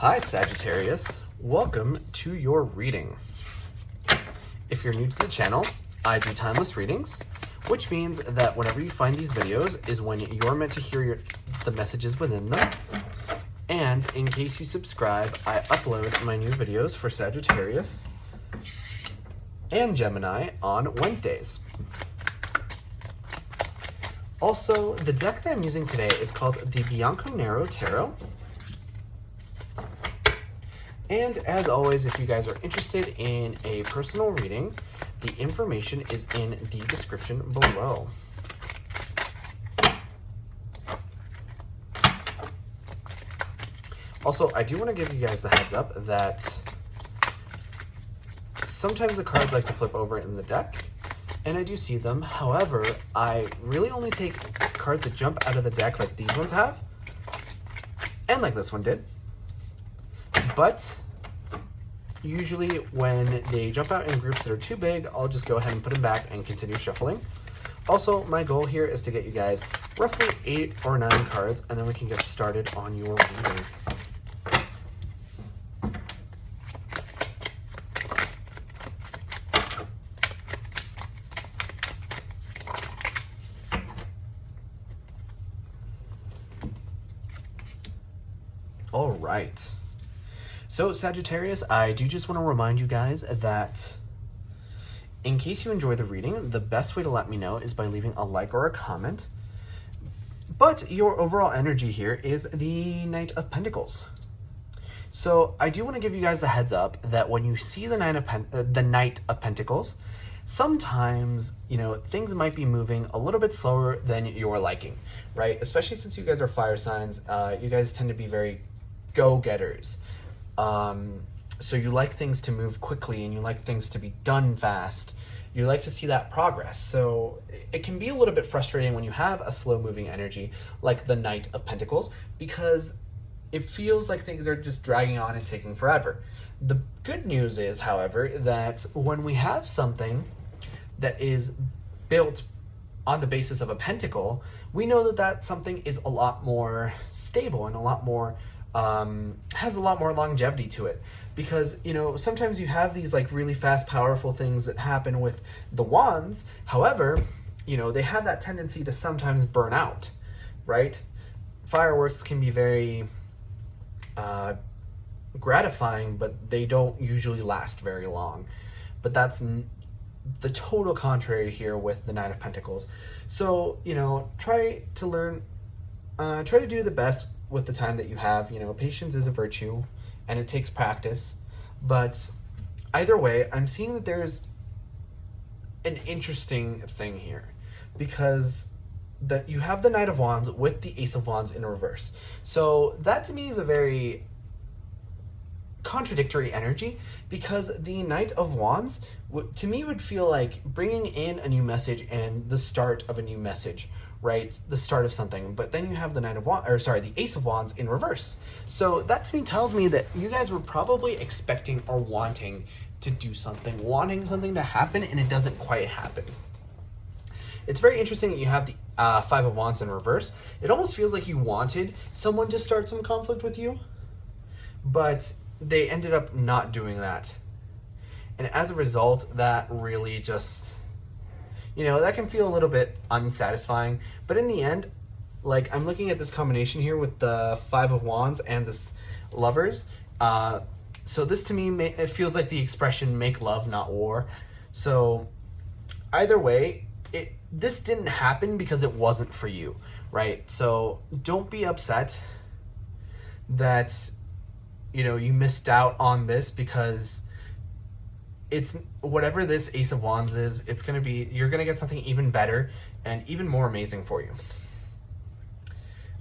Hi Sagittarius, welcome to your reading. If you're new to the channel, I do timeless readings, which means that whenever you find these videos is when you're meant to hear the messages within them. And in case you subscribe, I upload my new videos for Sagittarius and Gemini on Wednesdays. Also, the deck that I'm using today is called the Bianco Nero Tarot. And as always, if you guys are interested in a personal reading, the information is in the description below. Also, I do want to give you guys the heads up that sometimes the cards like to flip over in the deck, and I do see them. However, I really only take cards that jump out of the deck like these ones have, and like this one did. But usually when they jump out in groups that are too big, I'll just go ahead and put them back and continue shuffling. Also, my goal here is to get you guys roughly 8 or 9 cards, and then we can get started on your reading. All right. So Sagittarius, I do just want to remind you guys that in case you enjoy the reading, the best way to let me know is by leaving a like or a comment. But your overall energy here is the Knight of Pentacles. So I do want to give you guys the heads up that when you see the Knight of Pentacles, sometimes, things might be moving a little bit slower than you're liking, right? Especially since you guys are fire signs, you guys tend to be very go-getters. So you like things to move quickly and you like things to be done fast. You like to see that progress. So it can be a little bit frustrating when you have a slow moving energy like the Knight of Pentacles, because it feels like things are just dragging on and taking forever. The good news is, however, that when we have something that is built on the basis of a pentacle, we know that that something is a lot more stable and a lot more has a lot more longevity to it, because sometimes you have these like really fast powerful things that happen with the wands. However, they have that tendency to sometimes burn out, right? Fireworks can be very gratifying, but they don't usually last very long. But that's the total contrary here with the Knight of Pentacles. So try to do the best with the time that you have. Patience is a virtue and it takes practice. But either way, I'm seeing that there's an interesting thing here, because that you have the Knight of Wands with the Ace of Wands in reverse. So that to me is a very contradictory energy, because the Knight of Wands to me would feel like bringing in a new message and the start of a new message, right? The start of something. But then you have the the Ace of Wands in reverse. So that to me tells me that you guys were probably expecting or wanting to do something, wanting something to happen, and it doesn't quite happen. It's very interesting that you have the Five of Wands in reverse. It almost feels like you wanted someone to start some conflict with you, but they ended up not doing that. And as a result, that really just, that can feel a little bit unsatisfying. But in the end, like, I'm looking at this combination here with the Five of Wands and this Lovers. So this to me, it feels like the expression "make love, not war." So either way, this didn't happen because it wasn't for you, right? So don't be upset that, you missed out on this, because it's whatever this Ace of Wands is, you're going to get something even better and even more amazing for you.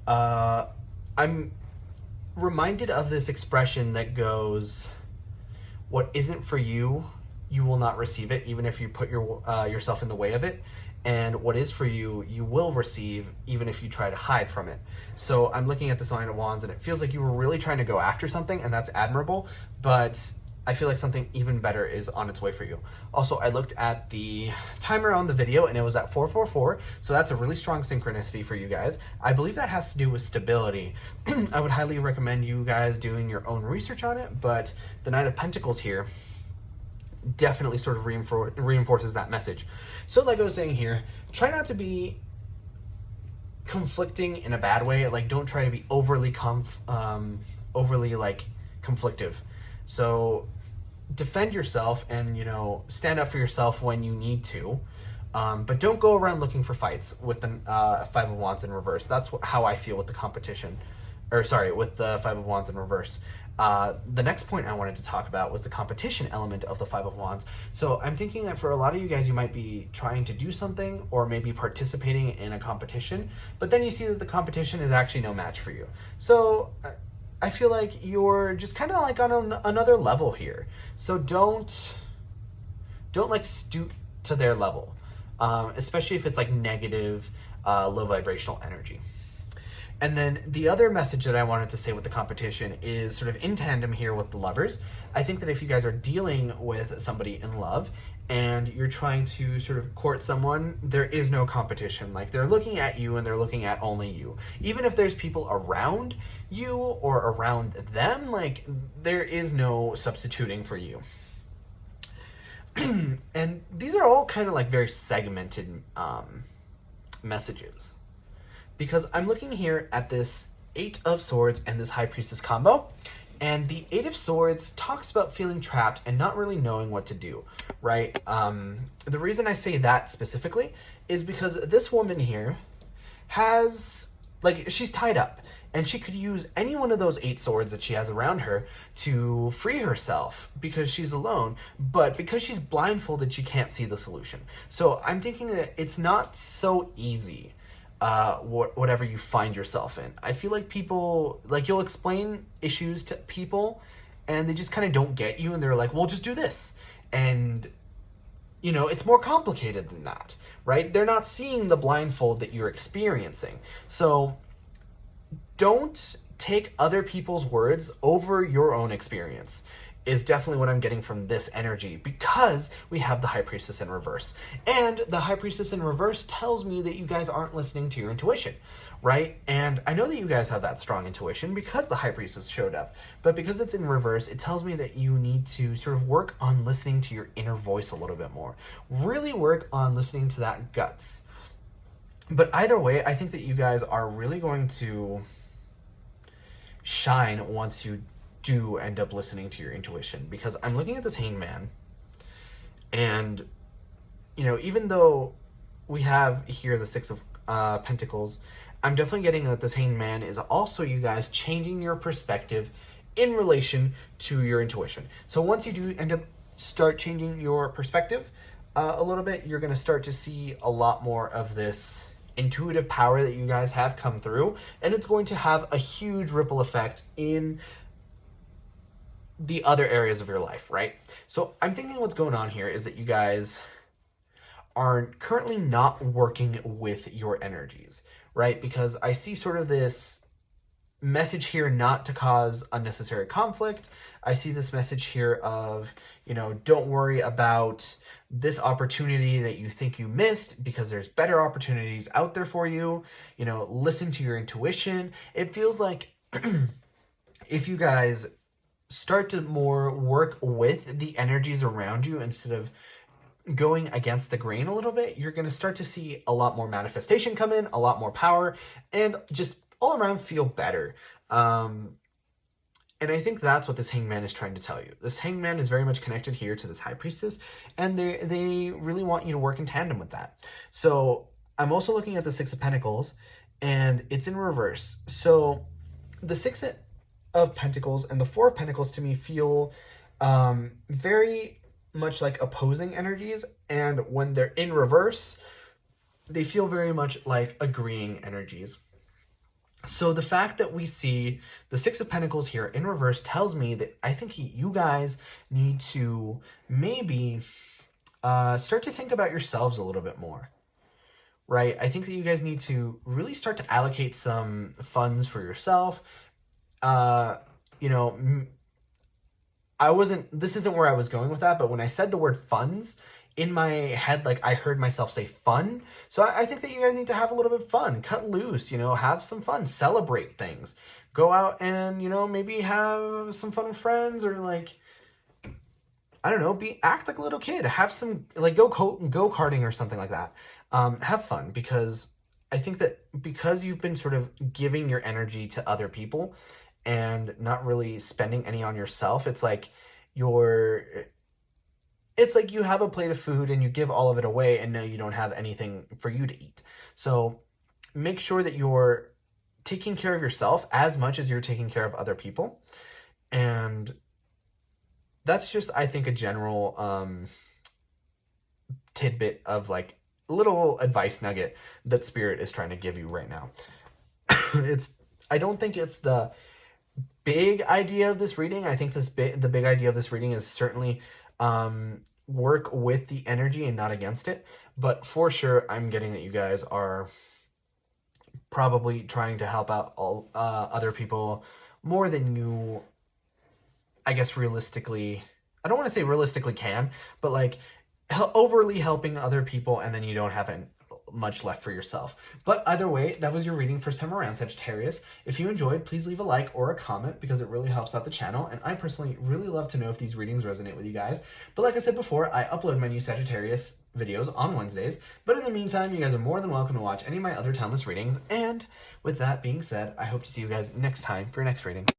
I'm reminded of this expression that goes, what isn't for you, you will not receive it, even if you put yourself in the way of it. And what is for you, you will receive, even if you try to hide from it. So I'm looking at this Nine of Wands, and it feels like you were really trying to go after something, and that's admirable. But I feel like something even better is on its way for you. Also, I looked at the timer on the video and it was at 444, so that's a really strong synchronicity for you guys. I believe that has to do with stability. I would highly recommend you guys doing your own research on it, but the Knight of Pentacles here definitely sort of reinforces that message. So like I was saying here, try not to be conflicting in a bad way. Like, don't try to be overly like conflictive. So defend yourself and, you know, stand up for yourself when you need to, but don't go around looking for fights with the Five of Wands in reverse. That's how I feel with the competition, or sorry, with the Five of Wands in reverse. The next point I wanted to talk about was the competition element of the Five of Wands. So I'm thinking that for a lot of you guys, you might be trying to do something or maybe participating in a competition, but then you see that the competition is actually no match for you. So I feel like you're just kind of like on another level here. So don't like stoop to their level, especially if it's like negative, low vibrational energy. And then the other message that I wanted to say with the competition is sort of in tandem here with the Lovers. I think that if you guys are dealing with somebody in love and you're trying to sort of court someone, there is no competition. Like, they're looking at you and they're looking at only you. Even if there's people around you or around them, like, there is no substituting for you. And these are all kind of like very segmented messages. Because I'm looking here at this Eight of Swords and this High Priestess combo, and the Eight of Swords talks about feeling trapped and not really knowing what to do, right? The reason I say that specifically is because this woman here has, like, she's tied up, and she could use any one of those 8 swords that she has around her to free herself because she's alone, but because she's blindfolded, she can't see the solution. So I'm thinking that it's not so easy. Whatever you find yourself in. I feel like people, like, you'll explain issues to people and they just kind of don't get you, and they're like, well, just do this. And, you know, it's more complicated than that, right? They're not seeing the blindfold that you're experiencing. So don't take other people's words over your own experience, is definitely what I'm getting from this energy, because we have the High Priestess in reverse. And the High Priestess in reverse tells me that you guys aren't listening to your intuition, right? And I know that you guys have that strong intuition because the High Priestess showed up, but because it's in reverse, it tells me that you need to sort of work on listening to your inner voice a little bit more. Really work on listening to that guts. But either way, I think that you guys are really going to shine once you do end up listening to your intuition, because I'm looking at this Hanged Man, and, you know, even though we have here the Six of Pentacles, I'm definitely getting that this Hanged Man is also you guys changing your perspective in relation to your intuition. So once you do end up start changing your perspective a little bit, you're going to start to see a lot more of this intuitive power that you guys have come through, and it's going to have a huge ripple effect in the other areas of your life, right? So I'm thinking what's going on here is that you guys are currently not working with your energies, right? Because I see sort of this message here not to cause unnecessary conflict. I see this message here of, you know, don't worry about this opportunity that you think you missed because there's better opportunities out there for you. You know, listen to your intuition. It feels like if you guys start to more work with the energies around you instead of going against the grain a little bit, you're going to start to see a lot more manifestation come in, a lot more power, and just all around feel better. And I think that's what this Hanged Man is trying to tell you. This Hanged Man is very much connected here to this High Priestess, and they really want you to work in tandem with that. So I'm also looking at the Six of Pentacles, and it's in reverse. So the Six of Pentacles and the Four of Pentacles to me feel very much like opposing energies, and when they're in reverse, they feel very much like agreeing energies. So the fact that we see the Six of Pentacles here in reverse tells me that I think you guys need to maybe start to think about yourselves a little bit more, right? I think that you guys need to really start to allocate some funds for yourself. You know, this isn't where I was going with that, but when I said the word funds, in my head, like, I heard myself say fun. So I think that you guys need to have a little bit of fun, cut loose, you know, have some fun, celebrate things. Go out and, you know, maybe have some fun with friends, or like, I don't know, act like a little kid. Have some, like, go karting or something like that. Have fun, because I think that because you've been sort of giving your energy to other people and not really spending any on yourself, it's like you have a plate of food and you give all of it away, and now you don't have anything for you to eat. So make sure that you're taking care of yourself as much as you're taking care of other people. And that's just, I think, a general tidbit of, like, little advice nugget that Spirit is trying to give you right now. I don't think it's the big idea of this reading. I think the big idea of this reading is certainly work with the energy and not against it. But for sure, I'm getting that you guys are probably trying to help out all other people more than you, I guess, realistically, I don't want to say realistically can, but like overly helping other people, and then you don't have much left for yourself. But either way, that was your reading first time around, Sagittarius. If you enjoyed, please leave a like or a comment, because it really helps out the channel, and I personally really love to know if these readings resonate with you guys. But like I said before, I upload my new Sagittarius videos on Wednesdays, but in the meantime, you guys are more than welcome to watch any of my other timeless readings. And with that being said, I hope to see you guys next time for your next reading.